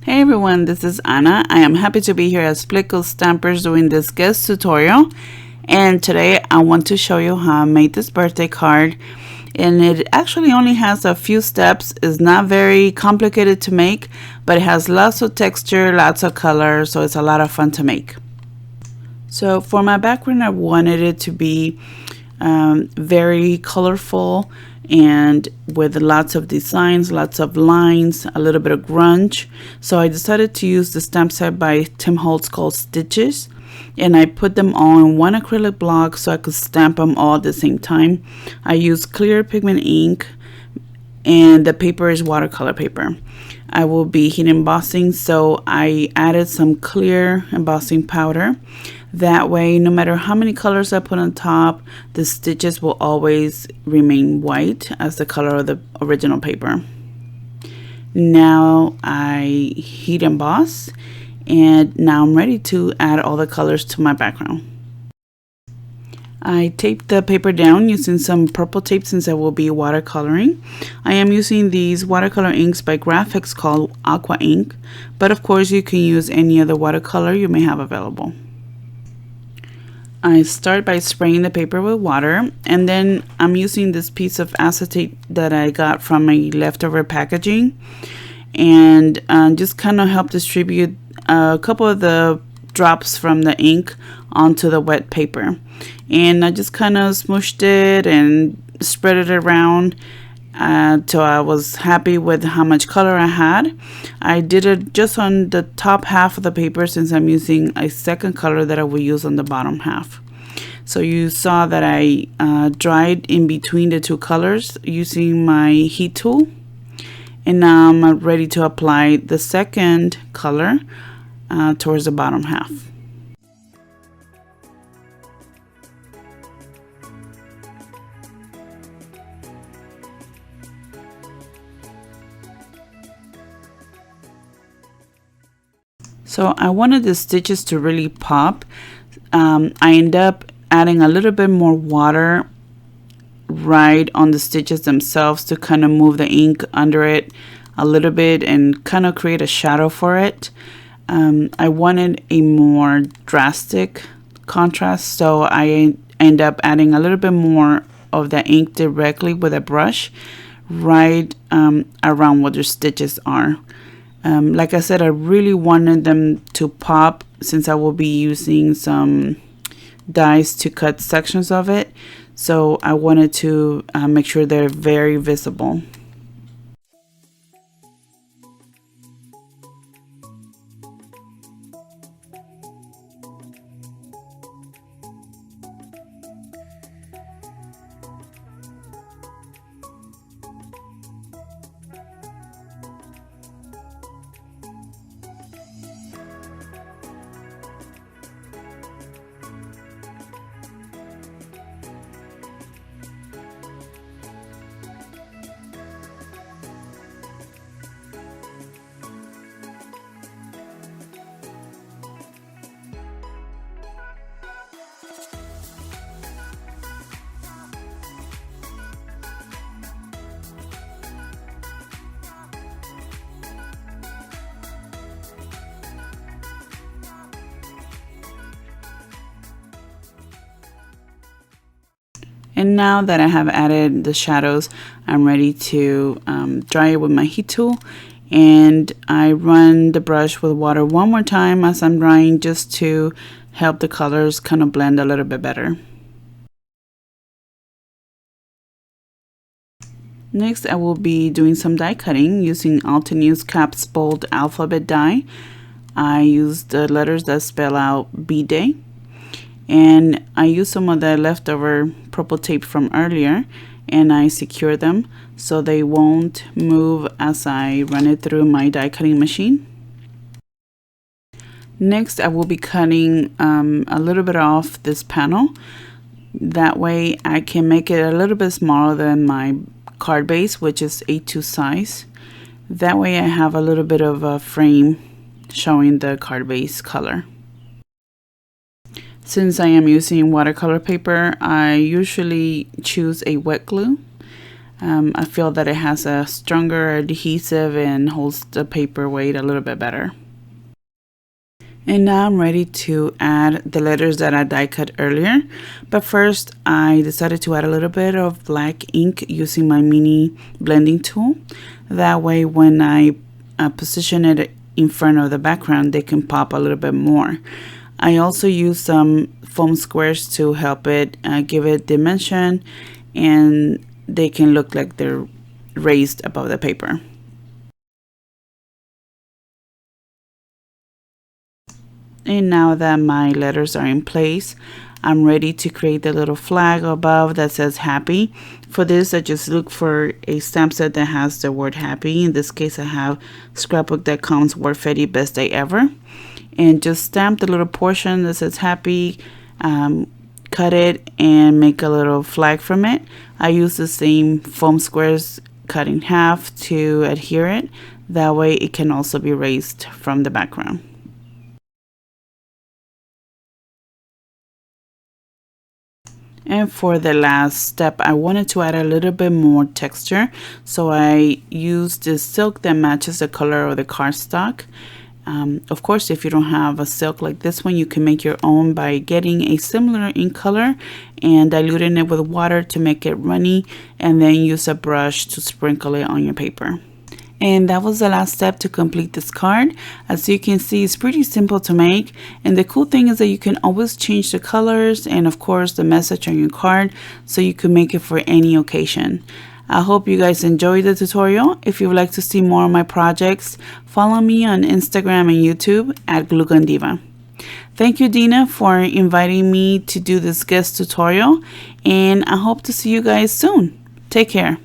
Hey everyone, this is Anna. I am happy to be here at Splitcoast Stampers doing this guest tutorial. And today I want to show you how I made this birthday card. And it actually only has a few steps. It's not very complicated to make, but it has lots of texture, lots of color, so it's a lot of fun to make. So for my background, I wanted it to be very colorful and with lots of designs, lots of lines, a little bit of grunge. So I decided to use the stamp set by Tim Holtz called Stitches, and I put them all in one acrylic block so I could stamp them all at the same time. I used clear pigment ink and the paper is watercolor paper. I will be heat embossing, so I added some clear embossing powder. That way, no matter how many colors I put on top, the stitches will always remain white as the color of the original paper. Now I heat emboss, and now I'm ready to add all the colors to my background. I taped the paper down using some purple tape since I will be watercoloring. I am using these watercolor inks by Graphics called Aqua Ink, but of course you can use any other watercolor you may have available. I start by spraying the paper with water, and then I'm using this piece of acetate that I got from my leftover packaging, and just kind of help distribute a couple of the drops from the ink onto the wet paper. And I just kind of smooshed it and spread it around till I was happy with how much color I had. I did it just on the top half of the paper since I'm using a second color that I will use on the bottom half. So you saw that I dried in between the two colors using my heat tool. And now I'm ready to apply the second color towards the bottom half. So I wanted the stitches to really pop. I end up adding a little bit more water right on the stitches themselves to kind of move the ink under it a little bit and kind of create a shadow for it. I wanted a more drastic contrast, so I end up adding a little bit more of the ink directly with a brush right around where the stitches are. Like I said, I really wanted them to pop since I will be using some dies to cut sections of it. So I wanted to make sure they're very visible. And now that I have added the shadows, I'm ready to dry it with my heat tool. And I run the brush with water one more time as I'm drying, just to help the colors kind of blend a little bit better. Next, I will be doing some die cutting using Altenews Caps Bold Alphabet die. I use the letters that spell out B-Day. And I use some of the leftover purple tape from earlier, and I secure them so they won't move as I run it through my die cutting machine. Next, I will be cutting a little bit off this panel. That way I can make it a little bit smaller than my card base, which is A2 size. That way I have a little bit of a frame showing the card base color. Since I am using watercolor paper, I usually choose a wet glue. I feel that it has a stronger adhesive and holds the paper weight a little bit better. And now I'm ready to add the letters that I die cut earlier. But first, I decided to add a little bit of black ink using my mini blending tool. That way, when I position it in front of the background, they can pop a little bit more. I also use some foam squares to help it give it dimension, and they can look like they're raised above the paper. And now that my letters are in place, I'm ready to create the little flag above that says happy. For this, I just look for a stamp set that has the word happy. In this case, I have scrapbook.com's Wordfetti Best Day Ever. And just stamp the little portion that says happy, cut it, and make a little flag from it. I use the same foam squares cut in half to adhere it. That way it can also be raised from the background. And for the last step, I wanted to add a little bit more texture. So I used this silk that matches the color of the cardstock. Of course, if you don't have a silk like this one, you can make your own by getting a similar ink color and diluting it with water to make it runny, and then use a brush to sprinkle it on your paper. And that was the last step to complete this card. As you can see, it's pretty simple to make. And the cool thing is that you can always change the colors and of course the message on your card, so you can make it for any occasion. I hope you guys enjoyed the tutorial. If you would like to see more of my projects, follow me on Instagram and YouTube at Glue Gun Diva. Thank you, Dina, for inviting me to do this guest tutorial, and I hope to see you guys soon. Take care.